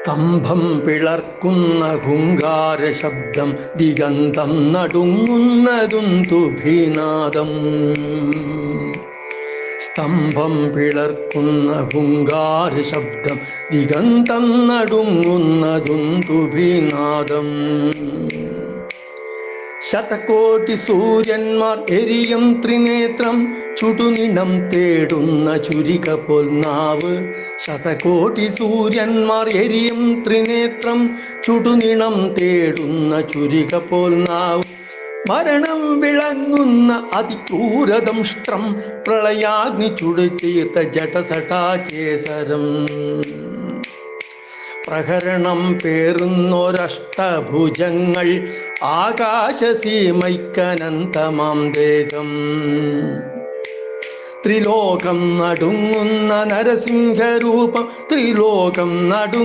സ്തംഭം പിളർക്കുന്ന ഹുങ്കാര ശബ്ദം, ദിഗന്തം നടുങ്ങുന്നതും തുഭീനാദം. സ്തംഭം പിളർക്കുന്ന ഹുങ്കാര ശബ്ദം, ദിഗന്തം നടുങ്ങുന്നതും തുഭീനാദം. ശതകോടി സൂര്യന്മാർ എരിയും ത്രിനേത്രം, ചുടുനിണം തേടുന്ന ചുരിക പോൽ നാവ്. ശതകോടി സൂര്യന്മാർ എരിയും ത്രിനേത്രം, ചുടുനിണം തേടുന്ന ചുരിക പോൽ നാവ്. മരണം വിളങ്ങുന്ന അതിക്രൂരദംഷ്ട്രം, പ്രളയാഗ്നി ചുടുതീർത്ത ജടസടാകേസരം. പ്രഹരണം പേറുന്നൊരഷ്ടഭുജങ്ങൾ, ആകാശസീമയ്ക്കനന്തമാം ദേഹം. ത്രിലോകം നടുങ്ങുന്ന നരസിംഹരൂപം, ത്രിലോകം നടുങ്ങുന്ന